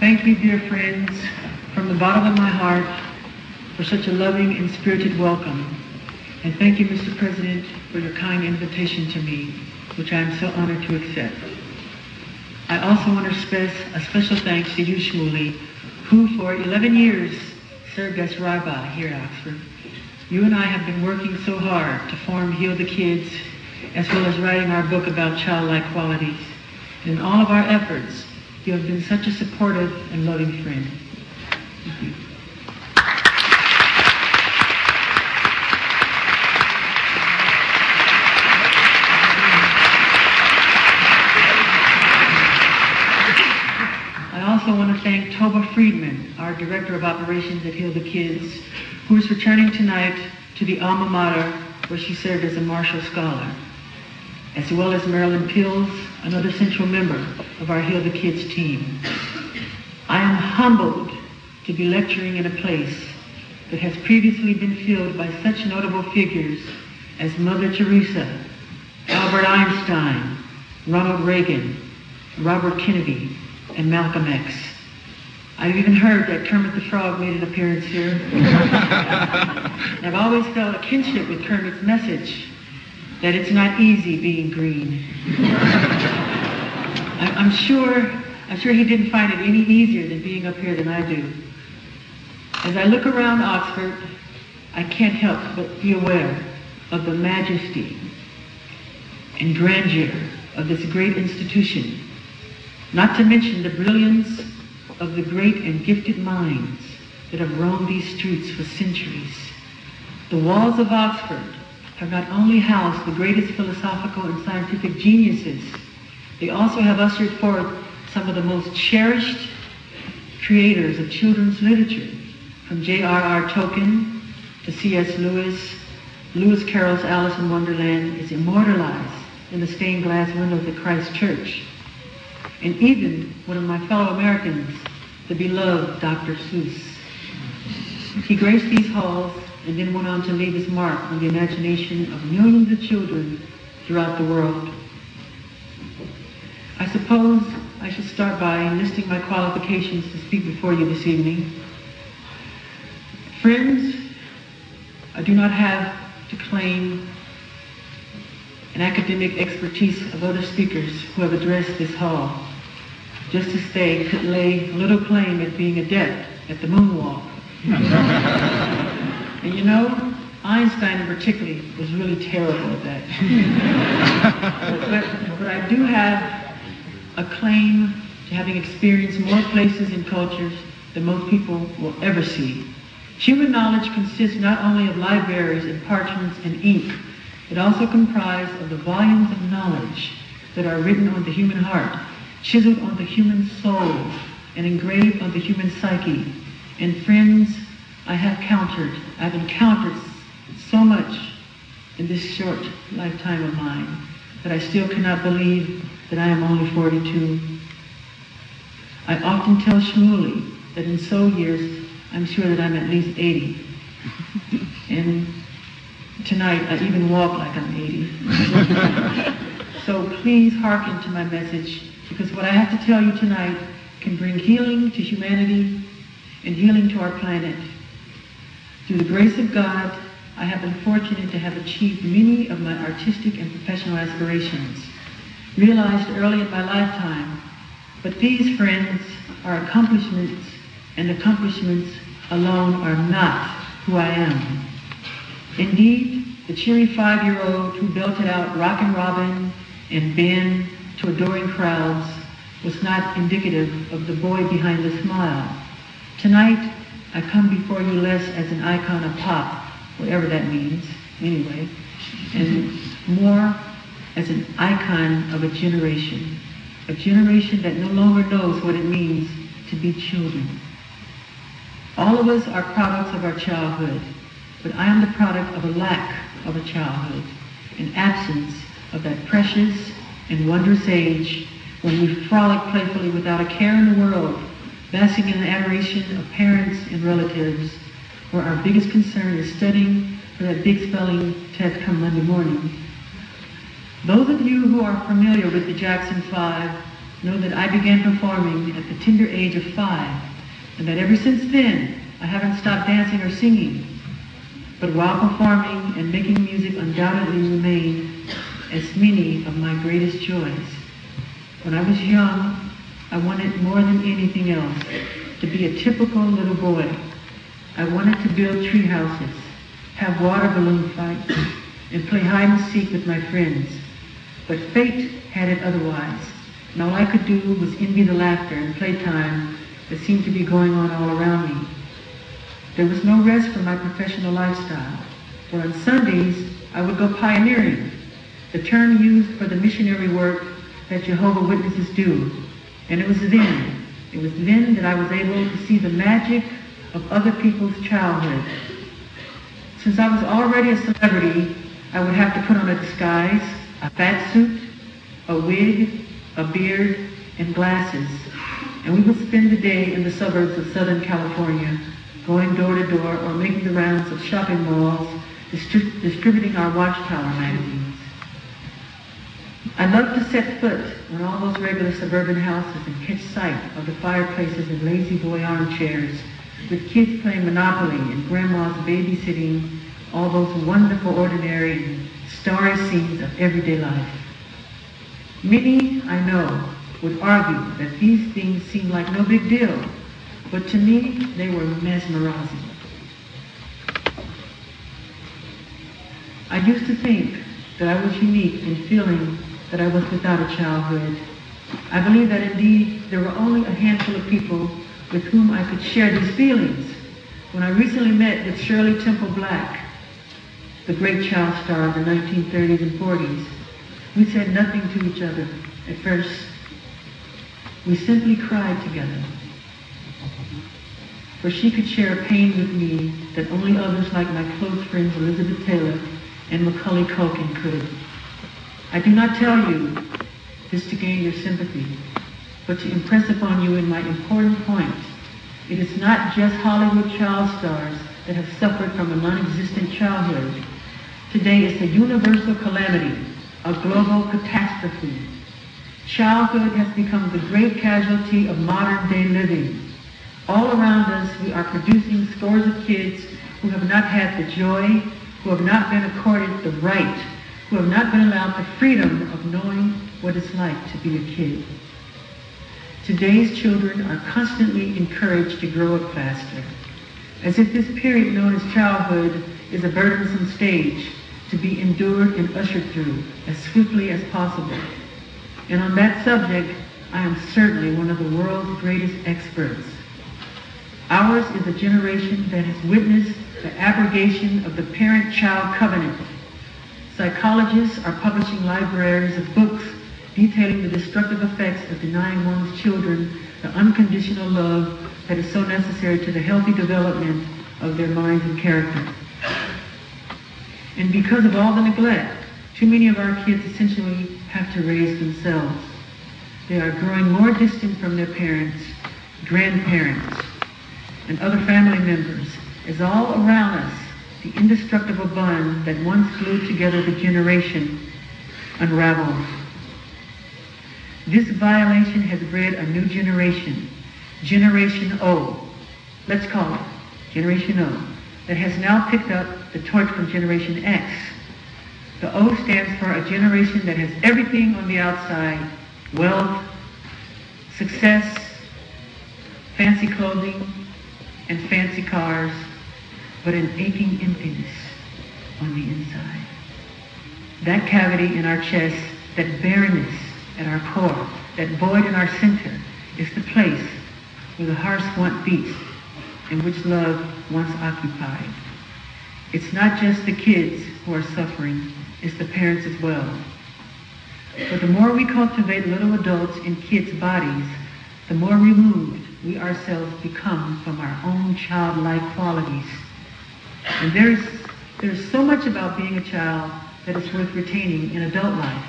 Thank you, dear friends, from the bottom of my heart for such a loving and spirited welcome. And thank you, Mr. President, for your kind invitation to me, which I am so honored to accept. I also want to express a special thanks to you, Shmuley, who for 11 years served as rabbi here at Oxford. You and I have been working so hard to form Heal the Kids, as well as writing our book about childlike qualities. And in all of our efforts, you have been such a supportive and loving friend. Thank you. I also want to thank Toba Friedman, our Director of Operations at Heal the Kids, who is returning tonight to the alma mater where she served as a Marshall Scholar, as well as Marilyn Pills, another central member of our Heal the Kids team. I am humbled to be lecturing in a place that has previously been filled by such notable figures as Mother Teresa, Albert Einstein, Ronald Reagan, Robert Kennedy, and Malcolm X. I've even heard that Kermit the Frog made an appearance here. And I've always felt a kinship with Kermit's message that it's not easy being green. I'm sure he didn't find it any easier than being up here than I do. As I look around Oxford, I can't help but be aware of the majesty and grandeur of this great institution, not to mention the brilliance of the great and gifted minds that have roamed these streets for centuries. The walls of Oxford have not only housed the greatest philosophical and scientific geniuses, they also have ushered forth some of the most cherished creators of children's literature, from J.R.R. Tolkien to C.S. Lewis. Lewis Carroll's Alice in Wonderland is immortalized in the stained glass windows at Christ Church. And even one of my fellow Americans, the beloved Dr. Seuss. He graced these halls and then went on to leave his mark on the imagination of millions of children throughout the world. I suppose I should start by enlisting my qualifications to speak before you this evening. Friends, I do not have to claim an academic expertise of other speakers who have addressed this hall. Just as they could lay little claim at being adept at the moonwalk. And you know, Einstein in particular was really terrible at that. but I do have a claim to having experienced more places and cultures than most people will ever see. Human knowledge consists not only of libraries and parchments and ink, it also comprises of the volumes of knowledge that are written on the human heart, chiseled on the human soul, and engraved on the human psyche. And friends, I've encountered so much in this short lifetime of mine that I still cannot believe that I am only 42. I often tell Shmuley that in so years, I'm sure that I'm at least 80. And tonight, I even walk like I'm 80. So please hearken to my message, because what I have to tell you tonight can bring healing to humanity and healing to our planet. Through the grace of God, I have been fortunate to have achieved many of my artistic and professional aspirations, realized early in my lifetime. But these, friends, are accomplishments, and accomplishments alone are not who I am. Indeed, the cheery 5-year-old who belted out Rockin' Robin and Ben to adoring crowds was not indicative of the boy behind the smile. Tonight, I come before you less as an icon of pop, whatever that means, anyway, and more as an icon of a generation that no longer knows what it means to be children. All of us are products of our childhood, but I am the product of a lack of a childhood, an absence of that precious and wondrous age when we frolic playfully without a care in the world, basking in the adoration of parents and relatives, where our biggest concern is studying for that big spelling test come Monday morning. Those of you who are familiar with the Jackson 5 know that I began performing at the tender age of 5, and that ever since then, I haven't stopped dancing or singing. But while performing and making music undoubtedly remain as many of my greatest joys. When I was young, I wanted more than anything else to be a typical little boy. I wanted to build tree houses, have water balloon fights, and play hide and seek with my friends. But fate had it otherwise, and all I could do was envy the laughter and playtime that seemed to be going on all around me. There was no rest for my professional lifestyle, for on Sundays I would go pioneering, the term used for the missionary work that Jehovah's Witnesses do. And it was then that I was able to see the magic of other people's childhood. Since I was already a celebrity, I would have to put on a disguise, a fat suit, a wig, a beard, and glasses. And we would spend the day in the suburbs of Southern California, going door to door or making the rounds of shopping malls, distributing our Watchtower magazines. I loved to set foot on all those regular suburban houses and catch sight of the fireplaces and lazy boy armchairs, with kids playing Monopoly and grandmas babysitting all those wonderful, ordinary, and starry scenes of everyday life. Many, I know, would argue that these things seemed like no big deal, but to me, they were mesmerizing. I used to think that I was unique in feeling that I was without a childhood. I believe that indeed there were only a handful of people with whom I could share these feelings. When I recently met with Shirley Temple Black, the great child star of the 1930s and 40s, we said nothing to each other at first. We simply cried together. For she could share a pain with me that only others like my close friends Elizabeth Taylor and Macaulay Culkin could. I do not tell you this to gain your sympathy, but to impress upon you in my important point. It is not just Hollywood child stars that have suffered from a non-existent childhood. Today it's a universal calamity, a global catastrophe. Childhood has become the great casualty of modern day living. All around us we are producing scores of kids who have not had the joy, who have not been accorded the right, who have not been allowed the freedom of knowing what it's like to be a kid. Today's children are constantly encouraged to grow up faster, as if this period known as childhood is a burdensome stage to be endured and ushered through as swiftly as possible. And on that subject, I am certainly one of the world's greatest experts. Ours is a generation that has witnessed the abrogation of the parent-child covenant. Psychologists are publishing libraries of books detailing the destructive effects of denying one's children the unconditional love that is so necessary to the healthy development of their minds and character. And because of all the neglect, too many of our kids essentially have to raise themselves. They are growing more distant from their parents, grandparents, and other family members, as all around us the indestructible bond that once glued together the generation unravels. This violation has bred a new generation, Generation O, let's call it Generation O, that has now picked up the torch from Generation X. The O stands for a generation that has everything on the outside: wealth, success, fancy clothing, and fancy cars, but an aching emptiness on the inside. That cavity in our chest, that barrenness at our core, that void in our center, is the place where the heart's want beats and which love once occupied. It's not just the kids who are suffering, it's the parents as well. But the more we cultivate little adults in kids' bodies, the more removed we ourselves become from our own childlike qualities. And there's so much about being a child that is worth retaining in adult life.